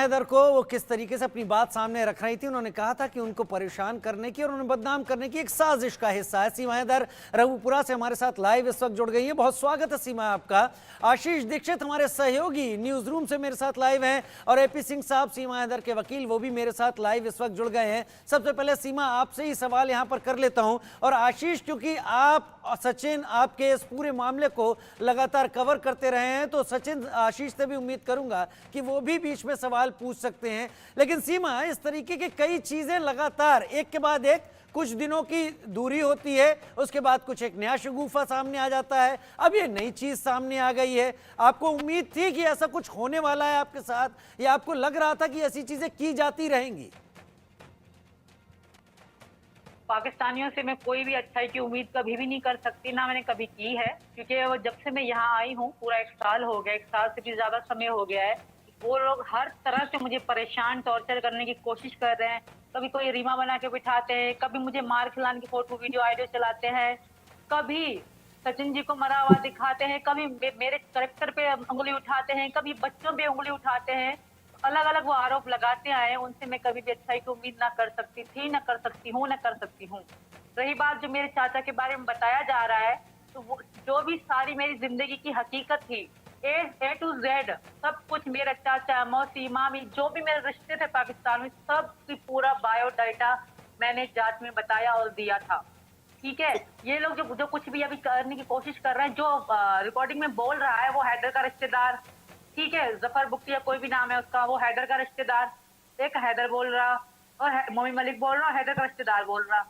हैदर को वो किस तरीके से अपनी बात सामने रख रही थी। उन्होंने कहा था कि उनको परेशान करने की और उन्हें बदनाम करने की एक साजिश का हिस्सा है। सीमा हैदर रघुपुरा से हमारे साथ लाइव इस वक्त जुड़ गई है। बहुत स्वागत है सीमा आपका। आशीष दीक्षित हमारे सहयोगी न्यूज रूम से मेरे साथ लाइव हैं और एपी सिंह साहब सीमा हैदर के वकील वो भी मेरे साथ लाइव इस वक्त जुड़ गए हैं। सबसे पहले सीमा आपसे ही सवाल यहाँ पर कर लेता हूँ और आशीष क्योंकि आप सचिन आपके इस पूरे मामले को लगातार कवर करते रहे हैं तो सचिन आशीष से भी उम्मीद करूंगा कि वो भी बीच में सवाल पूछ सकते हैं। लेकिन सीमा इस तरीके की कई चीजें लगातार एक के बाद एक कुछ दिनों की दूरी होती है, उसके बाद कुछ एक नया शगुफा सामने आ जाता है, अब ये नई चीज सामने आ गई है। आपको उम्मीद थी कि ऐसा कुछ होने वाला है आपके साथ या आपको लग रहा था कि ऐसी चीजें की जाती रहेंगी? पाकिस्तानियों से मैं कोई भी अच्छाई की उम्मीद कभी भी नहीं कर सकती, ना मैंने कभी की है, क्योंकि वो जब से मैं यहाँ आई हूँ पूरा 1 साल हो गया, 1 साल से भी ज्यादा समय हो गया है। वो लोग हर तरह से मुझे परेशान टॉर्चर करने की कोशिश कर रहे हैं। कभी कोई रीमा बना के बिठाते हैं, कभी मुझे मार खिलाने की फोटो वीडियो आइडियो चलाते हैं, कभी सचिन जी को मरा हुआ दिखाते हैं, कभी मेरे करेक्टर पे उंगली उठाते हैं, कभी बच्चों पे उंगली उठाते हैं। अलग अलग वो आरोप लगाते आए, उनसे मैं कभी भी अच्छाई की उम्मीद ना कर सकती थी, ना कर सकती हूँ, ना कर सकती हूँ। रही बात जो मेरे चाचा के बारे में बताया जा रहा है, तो वो जो भी सारी मेरी जिंदगी की हकीकत थी, ए टू जेड सब कुछ, मेरा चाचा, मौसी, मामी, जो भी मेरे रिश्ते थे पाकिस्तान में, सब की पूरा बायोडाटा मैंने जांच में बताया और दिया था। ठीक है, ये लोग जो कुछ भी अभी करने की कोशिश कर रहे हैं, जो रिकॉर्डिंग में बोल रहा है वो हैदर का रिश्तेदार, ठीक है, जफर बुक्की या कोई भी नाम है उसका, वो हैदर का रिश्तेदार, एक हैदर बोल रहा और मोमी मलिक बोल रहा, हैदर का रिश्तेदार बोल रहा,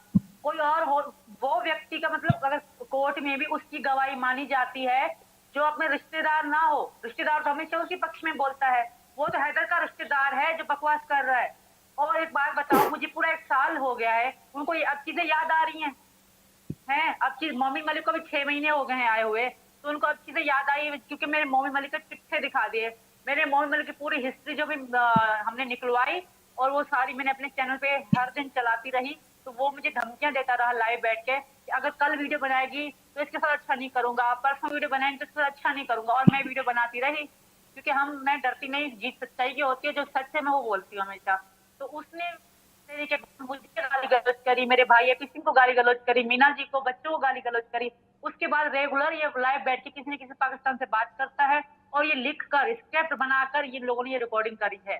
कोई और हो। वो व्यक्ति का मतलब अगर कोर्ट में भी उसकी गवाही मानी जाती है, जो अपने रिश्तेदार ना हो, रिश्तेदार तो हमेशा उसी पक्ष में बोलता है, वो तो हैदर का रिश्तेदार है जो बकवास कर रहा है। और एक बात बताओ, मुझे पूरा 1 साल हो गया है, उनको ये अब चीजें याद आ रही हैं। अब चीज मोमी मलिक को भी 6 महीने हो गए हैं आए हुए, तो उनको अब चीजें याद आई, क्योंकि मेरे मोमी मलिक के चिट्ठे दिखा दिए, मेरे मोमी मलिक की पूरी हिस्ट्री जो भी हमने निकलवाई और वो सारी मैंने अपने चैनल पे हर दिन चलाती रही। तो वो मुझे धमकियां देता रहा लाइव बैठ के कि अगर कल वीडियो बनाएगी तो इसके साथ अच्छा नहीं करूंगा, परसों वीडियो बनाएंगे तो इसके साथ अच्छा नहीं करूंगा, और मैं वीडियो बनाती रही, क्योंकि मैं डरती नहीं, जीत सच्चाई की होती है, जो सच है मैं वो बोलती हूँ हमेशा। तो उसने मुझे गाली गलौज करी, मेरे भाई एपी सिंह को गाली गलौज करी, मीना जी को, बच्चों को गाली गलौज करी। उसके बाद रेगुलर ये लाइव बैठ के किसी न किसी पाकिस्तान से बात करता है और ये लिख कर स्क्रिप्ट बनाकर ये लोगों ने ये रिकॉर्डिंग करी है।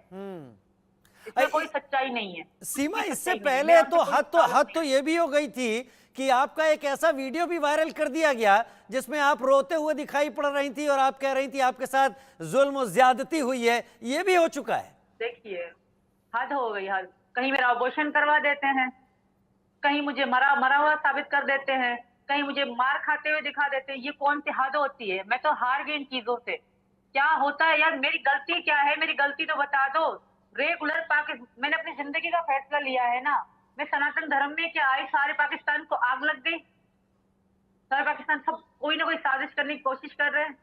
इसमें कोई सच्चाई नहीं है सीमा। इससे पहले तो हद तो ये भी हो गई थी कि आपका एक ऐसा वीडियो भी वायरल कर दिया गया जिसमें आप रोते हुए दिखाई पड़ रही थी और आप कह रही थी आपके साथ जुल्म और ज्यादती हुई है, ये भी हो चुका है। देखिए, हद हो गई, हद। कहीं मेरा अबॉर्शन करवा देते हैं, कहीं मुझे मरा हुआ साबित कर देते हैं, कहीं मुझे मार खाते हुए दिखा देते हैं। ये कौन सी हद होती है? मैं तो हार गई इन चीजों से। क्या होता है यार, मेरी गलती क्या है? मेरी गलती तो बता दो। रेगुलर मैंने अपनी जिंदगी का फैसला लिया है ना। मैं सनातन धर्म में क्या आई, सारे पाकिस्तान को आग लग गई, सारे पाकिस्तान सब कोई ना कोई साजिश करने की कोशिश कर रहे हैं।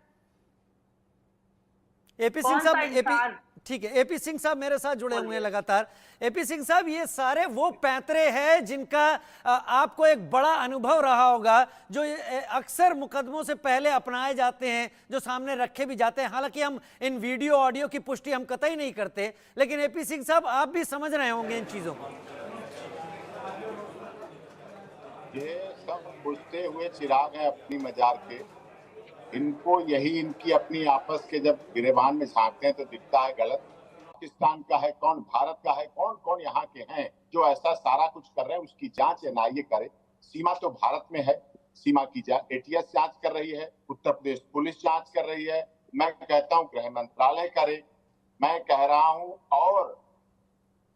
एपी सिंह साहब, ठीक है, एपी सिंह साहब मेरे साथ जुड़े हुए हैं लगातार। एपी सिंह साहब, ये सारे वो पैंतरे हैं जिनका आपको एक बड़ा अनुभव रहा होगा, जो अक्सर मुकदमों से पहले अपनाए जाते हैं, जो सामने रखे भी जाते हैं। हालांकि हम इन वीडियो ऑडियो की पुष्टि हम कतई नहीं करते, लेकिन एपी सिंह साहब आप भी समझ रहे होंगे इन चीजों को। ये सब बुझते हुए चिराग है अपनी मजार के। इनको यही इनकी अपनी आपस के जब गिरेबान में झांकते हैं तो दिखता है गलत। पाकिस्तान का है कौन, भारत का है कौन, कौन यहाँ के हैं जो ऐसा सारा कुछ कर रहे हैं? उसकी जांच एनआईए करे। सीमा तो भारत में है, सीमा की जांच एटीएस जांच कर रही है, उत्तर प्रदेश पुलिस जांच कर रही है। मैं कहता हूँ गृह मंत्रालय करे, मैं कह रहा हूँ, और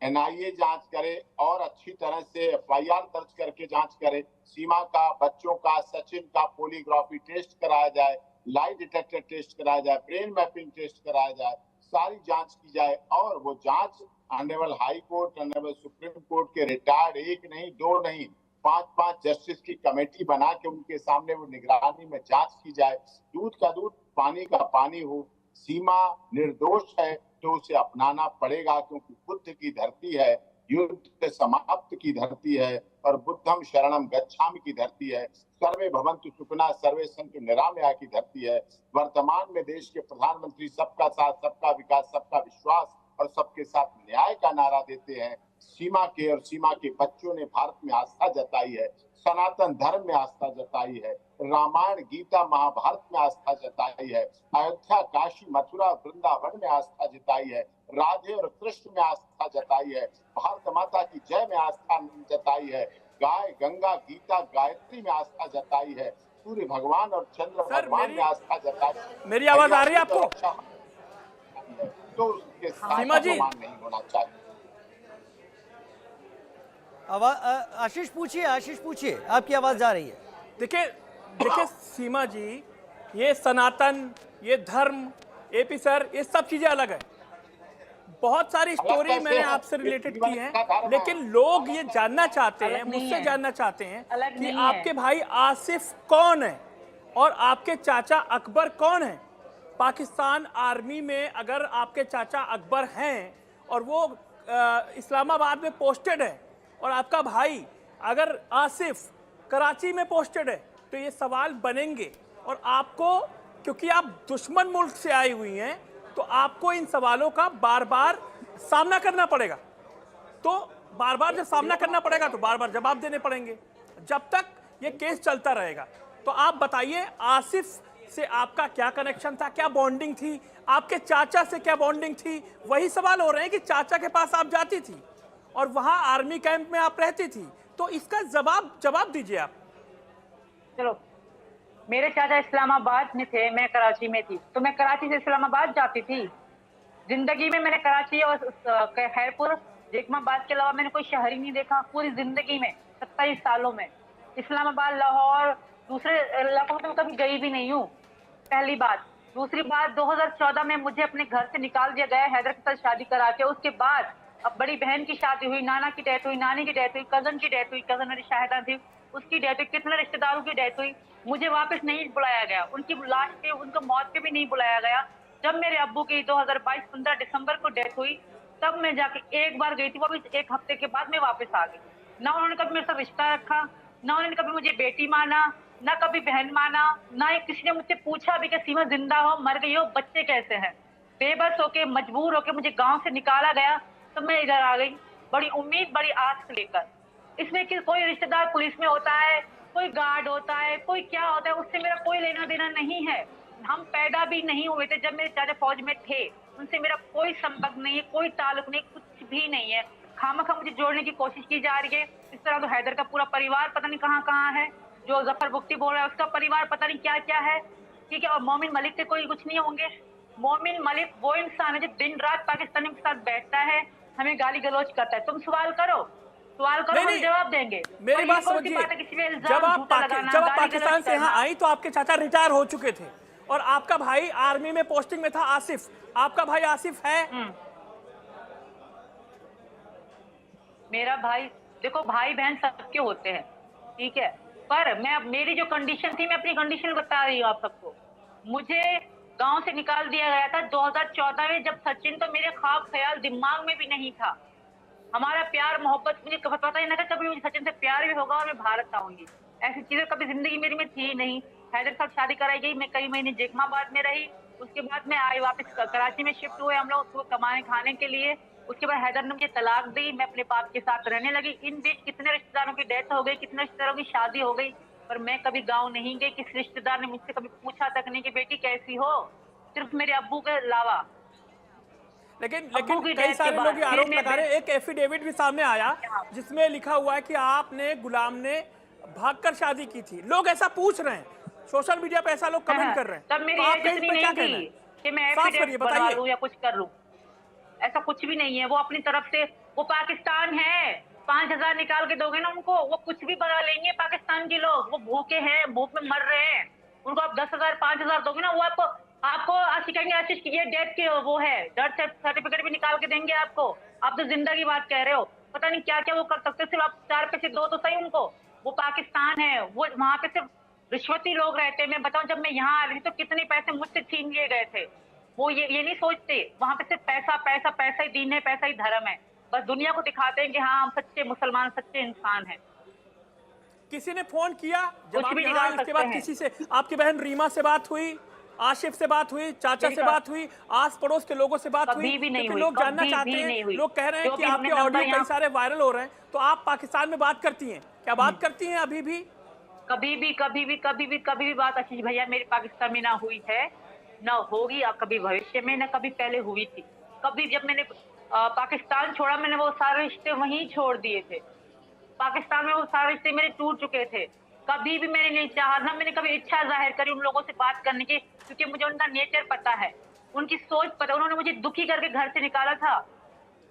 एनआईए जांच करे और अच्छी तरह से एफआईआर दर्ज करके जांच करे। सीमा का, बच्चों का, सचिन का पॉलीग्राफी टेस्ट कराया जाए, लाई डिटेक्टर टेस्ट कराया जाए, ब्रेन मैपिंग टेस्ट कराया जाए, सारी जांच की जाए। और वो जांच honourable high court, honourable supreme court के रिटायर्ड 1 नहीं 2 नहीं 5 जस्टिस की कमेटी बना के उनके सामने वो निगरानी में जांच की जाए। दूध का दूध, पानी का पानी हो। सीमा निर्दोष है तो उसे अपनाना पड़ेगा, क्योंकि बुद्ध की धरती है, युद्ध समाप्त की धरती है और बुद्धम शरणम गच्छामि की धरती है, सर्वे भवन्तु सुखिनः सर्वे सन्तु निरामया की धरती है। वर्तमान में देश के प्रधानमंत्री सबका साथ, सबका विकास, सबका विश्वास और सबके साथ न्याय का नारा देते हैं। सीमा के और सीमा के बच्चों ने भारत में आस्था जताई है, सनातन धर्म में आस्था जताई है, रामायण गीता महाभारत में आस्था जताई है, अयोध्या काशी मथुरा वृंदावन में आस्था जताई है, राधे और कृष्ण में आस्था जताई है, भारत माता की जय में आस्था जताई है, गाय गंगा गीता गायत्री में आस्था जताई है, सूर्य भगवान और चंद्र भगवान में आस्था जताई। मेरी आवाज आ रही है आपको? तो उसके साथ सीमा जी अपमान नहीं होना चाहिए। आशीष पूछिए, आपकी आवाज जा रही है। देखिए सीमा जी, ये सनातन, ये धर्म, एपी सर, ये सब चीजें अलग है। बहुत सारी स्टोरी मैंने आपसे रिलेटेड की है, लेकिन लोग ये जानना चाहते हैं, मुझसे जानना चाहते हैं कि आपके भाई आसिफ कौन है और आपके चाचा अकबर कौन है। पाकिस्तान आर्मी में अगर आपके चाचा अकबर हैं और वो इस्लामाबाद में पोस्टेड है और आपका भाई अगर आसिफ कराची में पोस्टेड है, तो ये सवाल बनेंगे। और आपको, क्योंकि आप दुश्मन मुल्क से आई हुई हैं, तो आपको इन सवालों का बार बार सामना करना पड़ेगा। तो बार बार जब सामना करना पड़ेगा तो बार बार जवाब देने पड़ेंगे, जब तक ये केस चलता रहेगा। तो आप बताइए, आसिफ से आपका क्या कनेक्शन था, क्या बॉन्डिंग थी, आपके चाचा से क्या बॉन्डिंग थी? वही सवाल हो रहे हैं कि चाचा के पास आप जाती थी और वहां आर्मी कैंप में आप रहती थी, तो इसका जवाब दीजिए आप। चलो, मेरे चाचा इस्लामाबाद में थे, मैं कराची में थी, तो मैं कराची से इस्लामाबाद जाती थी। जिंदगी में मैंने कराची और खैरपुर जेकमाबाद के अलावा मैंने कोई शहर ही नहीं देखा पूरी जिंदगी में, 27 सालों में। इस्लामाबाद, लाहौर, दूसरे इलाकों में कभी गई भी नहीं हूँ, पहली बात। दूसरी बात, 2014 में मुझे अपने घर से निकाल दिया गया हैदर के साथ शादी करा के। उसके बाद अब बड़ी बहन की शादी हुई, नाना की डेथ हुई, नानी की डेथ हुई, कजन की डेथ हुई, कजन मेरी शाहिदा थी, उसकी डेथ हुई, कितने रिश्तेदारों की डेथ हुई। मुझे वापस नहीं बुलाया गया, उनकी लाश पे, उनको मौत पे भी नहीं बुलाया गया। जब मेरे अब्बू की 2022 15 दिसंबर को डेथ हुई, तब मैं जाके एक बार गई थी, वो भी 1 हफ्ते के बाद मैं वापस आ गई। ना उन्होंने कभी मेरे साथ रिश्ता रखा, ना उन्होंने कभी मुझे बेटी माना, ना कभी बहन माना, ना ही किसी ने मुझसे पूछा भी कि सीमा जिंदा हो, मर गई हो, बच्चे कैसे हैं। बेबस होके, मजबूर होके मुझे गांव से निकाला गया, तो मैं इधर आ गई बड़ी उम्मीद, बड़ी आस लेकर। इसमें कि कोई रिश्तेदार पुलिस में होता है, कोई गार्ड होता है, कोई क्या होता है, उससे मेरा कोई लेना देना नहीं है। हम पैदा भी नहीं हुए थे जब मेरे चाचा फौज में थे, उनसे मेरा कोई संपर्क नहीं है, कोई ताल्लुक नहीं, कुछ भी नहीं है। खामखा मुझे जोड़ने की कोशिश की जा रही है। इस तरह तो हैदर का पूरा परिवार पता नहीं कहाँ कहाँ है, जो जफर बुख्ती बोल रहा है उसका परिवार पता नहीं क्या क्या है, ठीक है। और मोमिन मलिक के कोई कुछ नहीं होंगे। मोमिन मलिक वो इंसान है जो दिन रात पाकिस्तानियों के साथ बैठता है, हमें गाली गलौज करता है। तुम सवाल करो, हम जवाब देंगे। मेरी बात समझिए, जब आप पाकिस्तान से यहाँ आई तो आपके चाचा रिटायर हो चुके थे और आपका भाई आर्मी में पोस्टिंग में था, आसिफ। आपका भाई आसिफ है? मेरा भाई, देखो भाई बहन सबके होते हैं, ठीक है, पर मेरी जो कंडीशन थी, मैं अपनी कंडीशन बता रही हूँ आप सबको। मुझे गांव से निकाल दिया गया था 2014 में, जब सचिन तो मेरे ख्वाब ख्याल दिमाग में भी नहीं था। हमारा प्यार मोहब्बत, मुझे पता ही ना था कभी मुझे सचिन से प्यार भी होगा और मैं भारत आऊंगी। ऐसी चीजें कभी जिंदगी मेरी में थी नहीं। हैदर के साथ शादी कराई गई, मैं कई महीने जेकमाबाद में रही, उसके बाद मैं आई वापस कराची में शिफ्ट हुए हम लोग कमाने खाने के लिए। उसके बाद हैदर ने मुझे तलाक दी, मैं अपने बाप के साथ रहने लगी। इन बीच कितने रिश्तेदारों की डेथ हो गई, कितने रिश्तेदारों की शादी हो गई, पर मैं कभी गाँव नहीं गई। किसी रिश्तेदार ने मुझसे कभी पूछा तक नहीं कि बेटी कैसी हो, सिर्फ मेरे अब्बू के अलावा। लेकिन कई सारे लोग ये आरोप लगा रहे हैं। एक एफिडेविट भी सामने आया जिसमें लिखा हुआ है कि आपने गुलाम ने भागकर शादी की थी। लोग ऐसा पूछ रहे हैं, सोशल मीडिया पे ऐसा लोग कमेंट कर रहे हैं। तब मेरी एज इतनी नहीं थी कि मैं एफिडेविट बनवा लूं या कुछ कर लूं, ऐसा कुछ भी नहीं है। वो अपनी तरफ से, वो पाकिस्तान है, 5000 निकाल के दोगे ना उनको, वो कुछ भी बना लेंगे। पाकिस्तान के लोग, वो भूखे हैं, भूख में मर रहे हैं, उनको आप 10,000 5,000 दोगे ना, वो आपको सिखाएंगे आशीष की ये डेथ की वो है, डेथ सर्टिफिकेट भी निकाल के देंगे आपको। आप तो जिंदा की बात कह रहे हो, पता नहीं क्या क्या वो कर सकते। सिर्फ आप 4 पैसे दो तो सही उनको। वो पाकिस्तान है, वो वहां पे सिर्फ रिश्वती लोग रहते हैं। मैं बताऊं, जब मैं यहाँ आ रही थी तो कितने पैसे मुझसे छीन लिए गए थे। वो ये नहीं सोचते, वहां पे सिर्फ पैसा पैसा पैसा ही दीन है, पैसा ही धर्म है। बस दुनिया को दिखाते हैं कि हाँ हम सच्चे मुसलमान, सच्चे इंसान हैं। किसी ने फोन किया जब आप यहाँ आए, उसके बाद किसी से आपकी बहन रीमा से बात हुई, आशिफ से बात हुई, चाचा से बात हुई, आस पड़ोस के लोगों से बात हुई? कभी भी नहीं क्योंकि हुई, लोग जानना कभी चाहते भी नहीं हैं, हुई। लोग कह रहे हैं जो कि भी आपके हमने ऑडियो नंबर कई सारे वायरल हो रहे हैं, तो आप पाकिस्तान में बात करती हैं, क्या बात करती हैं अभी भी? कभी भी बात आशीष भैया मेरी पाकिस्तान में ना हुई है, ना होगी, और कभी भविष्य में, ना कभी पहले हुई थी। कभी जब मैंने पाकिस्तान छोड़ा, मैंने वो सारे रिश्ते वहीं छोड़ दिए थे। पाकिस्तान में वो सारे रिश्ते मेरे टूट चुके थे। कभी भी मैंने नहीं चाहा, ना मैंने कभी इच्छा जाहिर करी उन लोगों से बात करने की, क्योंकि मुझे उनका नेचर पता है, उनकी सोच पता है। उन्होंने मुझे दुखी करके घर से निकाला था।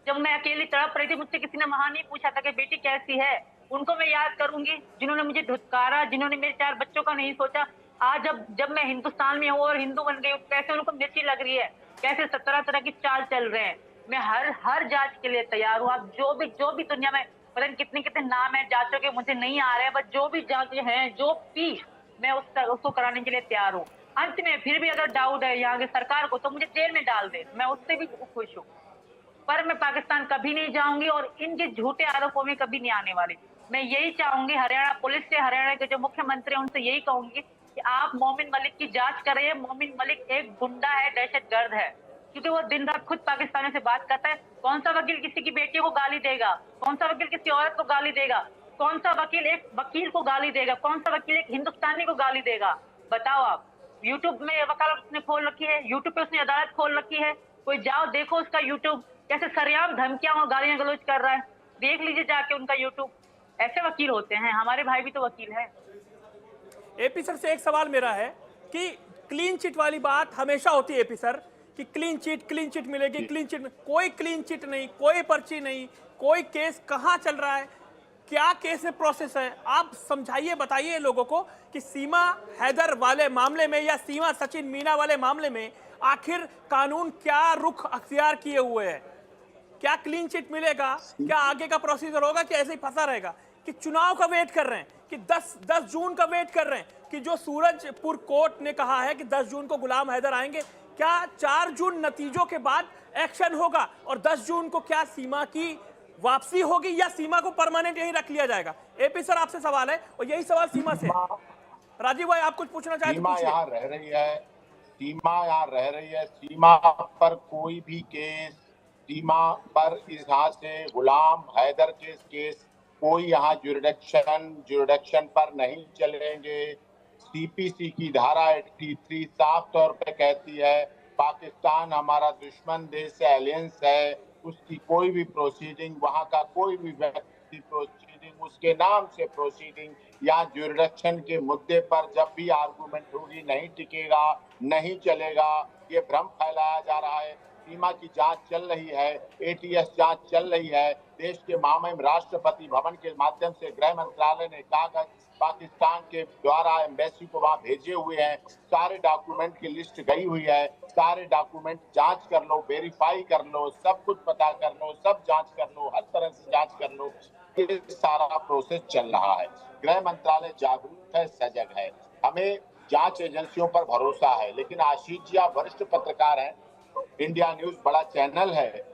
जब मैं अकेली तड़प रही थी, मुझसे किसी ने वहां नहीं पूछा था कि बेटी कैसी है। उनको मैं याद करूंगी जिन्होंने मुझे धुतकारा, जिन्होंने मेरे 4 बच्चों का नहीं सोचा। आज जब मैं हिंदुस्तान में हूँ और हिंदू बन गई हूँ, कैसे उनको मिर्ची लग रही है, कैसे 17 तरह की चाल चल रहे हैं। मैं हर जांच के लिए तैयार हूँ। आप जो भी दुनिया में पता नहीं कितने कितने नाम है जांचों के, मुझे नहीं आ रहे हैं, बस जो भी जांचें हैं, जो भी, मैं उसको कराने के लिए तैयार हूँ। अंत में फिर भी अगर डाउट है यहाँ की सरकार को, तो मुझे जेल में डाल दे, मैं उससे भी खुश हूँ। पर मैं पाकिस्तान कभी नहीं जाऊंगी और इनके झूठे आरोपों में कभी नहीं आने वाली। मैं यही चाहूंगी हरियाणा पुलिस से, हरियाणा के जो मुख्यमंत्री हैं उनसे यही कहूंगी कि आप मोमिन मलिक की जांच करें। मोमिन मलिक एक गुंडा है, दहशतगर्द है, क्योंकि वो दिन रात खुद पाकिस्तानियों से बात करता है। कौन सा वकील किसी की बेटी को गाली देगा? कौन सा वकील किसी औरत को गाली देगा? कौन सा वकील एक वकील को गाली देगा? कौन सा वकील एक हिंदुस्तानी को गाली देगा? बताओ आप। यूट्यूब में वकालत उसने खोल रखी है, यूट्यूब पे उसने अदालत खोल रखी है। कोई जाओ देखो उसका यूट्यूब, कैसे सरेआम धमकियां और गालियां गलौज कर रहा है। देख लीजिए जाके उनका यूट्यूब। ऐसे वकील होते हैं, हमारे भाई भी तो वकील है। एपी सर से एक सवाल मेरा है कि क्लीन चिट वाली बात हमेशा होती है एपी सर, कि क्लीन चिट मिलेगी, क्लीन चिट में कोई क्लीन चिट नहीं, कोई पर्ची नहीं, कोई केस कहाँ चल रहा है, क्या केस में प्रोसेस है? आप समझाइए, बताइए लोगों को कि सीमा हैदर वाले मामले में या सीमा सचिन मीना वाले मामले में आखिर कानून क्या रुख अख्तियार किए हुए है? क्या क्लीन चिट मिलेगा? क्या आगे का प्रोसीजर होगा कि ऐसे ही फंसा रहेगा? कि चुनाव का वेट कर रहे हैं, कि 10 जून का वेट कर रहे हैं, कि जो सूरजपुर कोर्ट ने कहा है कि 10 जून को गुलाम हैदर आएंगे, क्या 4 जून नतीजों के बाद एक्शन होगा और 10 जून को क्या सीमा की वापसी होगी या सीमा को परमानेंट यहीं रख लिया जाएगा? एपी सर आपसे सवाल है और यही सवाल सीमा से। राजीव भाई आप कुछ पूछना चाहते हैं? सीमा यहाँ रह रही है, सीमा यहाँ रह रही है। सीमा पर कोई भी केस, सीमा पर इस हाथ से गुलाम हैदर के केस कोई यहाँ जुरिडिक्शन पर नहीं चलेंगे। सीपीसी की धारा 83 साफ तौर पे कहती है पाकिस्तान हमारा दुश्मन देश है, एलियंस है, उसकी कोई भी प्रोसीडिंग, वहाँ का कोई भी व्यक्ति प्रोसीडिंग, उसके नाम से प्रोसीडिंग या जुरिडिक्शन के मुद्दे पर जब भी आर्गुमेंट होगी नहीं टिकेगा, नहीं चलेगा। ये भ्रम फैलाया जा रहा है। सीमा की जांच चल रही है, एटीएस जांच चल रही है। देश के मामले राष्ट्रपति भवन के माध्यम से गृह मंत्रालय ने कागज पाकिस्तान के द्वारा एम्बेसी को वहां भेजे हुए हैं। सारे डॉक्यूमेंट की लिस्ट गई हुई है। सारे डॉक्यूमेंट जांच कर लो, वेरीफाई कर लो, सब कुछ पता कर लो, सब जांच कर लो, हर तरह से जांच कर लो। ये सारा प्रोसेस चल रहा है। गृह मंत्रालय जागरूक है, सजग है। हमें जांच एजेंसियों पर भरोसा है, लेकिन आशीष जी आप वरिष्ठ पत्रकार हैं, इंडिया न्यूज बड़ा चैनल है।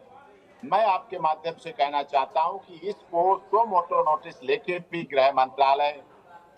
मैं आपके माध्यम से कहना चाहता हूं कि इसको सो मोटो नोटिस लेके भी गृह मंत्रालय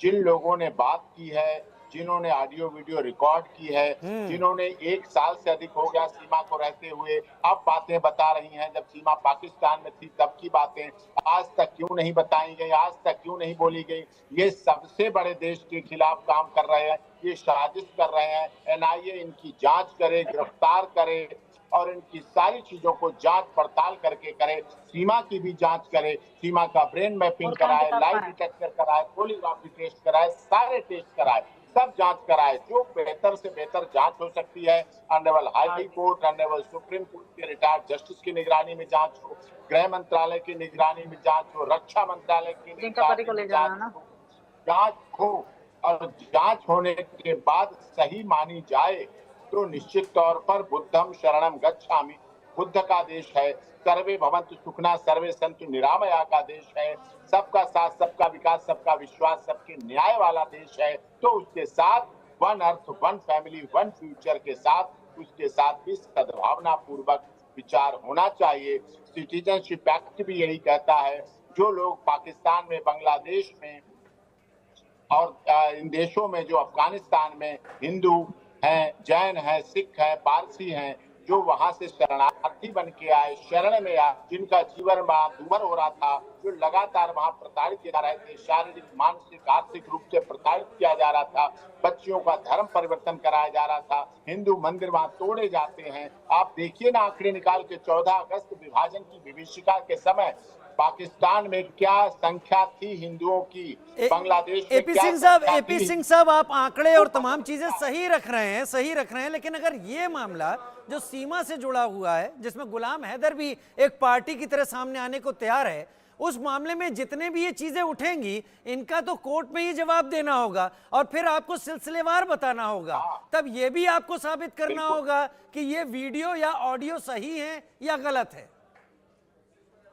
जिन लोगों ने बात की है, जिन्होंने ऑडियो वीडियो रिकॉर्ड की है, जिन्होंने 1 साल से अधिक हो गया सीमा को रहते हुए, अब बातें बता रही हैं, जब सीमा पाकिस्तान में थी तब की बातें आज तक क्यों नहीं बताई गई, आज तक क्यों नहीं बोली गई? ये सबसे बड़े देश के खिलाफ काम कर रहे हैं, ये साजिश कर रहे हैं। एनआईए इनकी जांच करे, गिरफ्तार करे और इनकी सारी चीजों को जांच पड़ताल करके करे। सीमा की भी जांच करे, सीमा का ब्रेन मैपिंग कराए, लाइव डिटेक्टर कराए, पॉलीग्राफी टेस्ट कराए, सारे टेस्ट कराए, सब जांच कराए। जो बेहतर से बेहतर जांच हो सकती है, honourable high court, honourable supreme court के रिटायर्ड जस्टिस की निगरानी में जांच हो, गृह मंत्रालय की निगरानी में जांच हो, रक्षा मंत्रालय की निगरानी में जांच हो। और जांच होने के बाद सही मानी जाए तो निश्चित तौर पर बुद्धम शरणम गच्छामि, बुद्ध का देश है, सर्वे भवन्तु सुखिनः सर्वे सन्तु निरामया का देश है, सबका साथ, सबका विकास, सबका विश्वास, सबके न्याय वाला देश है। तो उसके साथ one earth, one family, one future के साथ उसके साथ भी सद्भावना पूर्वक विचार होना चाहिए। सिटीजनशिप एक्ट भी यही कहता है, जो लोग पाकिस्तान में, बांग्लादेश में और इन देशों में, जो अफगानिस्तान में हिंदू हैं, जैन हैं, सिख हैं, पारसी हैं, जो वहां से शरणार्थी बन के आए, शरण में आए, जिनका जीवन दुभर हो रहा था, जो लगातार वहां प्रताड़ित किया रहे थे, शारीरिक, मानसिक, आर्थिक रूप से प्रताड़ित किया जा रहा था, बच्चियों का धर्म परिवर्तन कराया जा रहा था, हिंदू मंदिर वहां तोड़े जाते हैं। आप देखिए ना आंकड़े निकाल के 14 अगस्त विभाजन की विभीषिका के समय पाकिस्तान में क्या संख्या थी हिंदुओं की, बांग्लादेश में एपी क्या सिंह साहब, संख्या एपी थी। सिंह साहब, आप आंकड़े और तमाम चीजें सही रख रहे हैं, लेकिन अगर ये मामला जो सीमा से जुड़ा हुआ है, जिसमें गुलाम हैदर भी एक पार्टी की तरह सामने आने को तैयार है, उस मामले में जितने भी ये चीजें उठेंगी, इनका तो कोर्ट में ही जवाब देना होगा और फिर आपको सिलसिलेवार बताना होगा। तब ये भी आपको साबित करना होगा कि ये वीडियो या ऑडियो सही है या गलत है।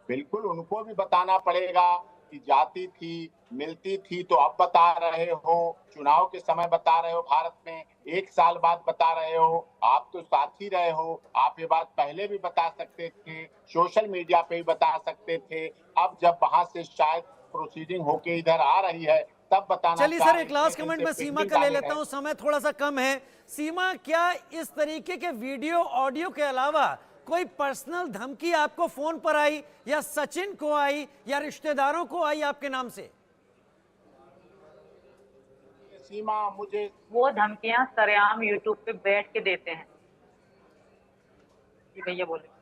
बिल्कुल उनको भी बताना पड़ेगा कि जाती थी, मिलती थी तो अब बता रहे हो, चुनाव के समय बता रहे हो, भारत में 1 साल बाद बता रहे हो, आप तो साथ ही रहे हो, आप ये बात पहले भी बता सकते थे, सोशल मीडिया पे भी बता सकते थे। अब जब वहां से शायद प्रोसीडिंग होके इधर आ रही है तब बताना। चलिए सर, एक लास्ट कमेंट मैं सीमा का ले लेता हूं, समय थोड़ा सा कम है। सीमा, क्या इस तरीके के वीडियो ऑडियो के अलावा कोई पर्सनल धमकी आपको फोन पर आई, या सचिन को आई, या रिश्तेदारों को आई आपके नाम से? सीमा, मुझे वो धमकियां सरेआम यूट्यूब पे बैठ के देते हैं। जी भैया बोले।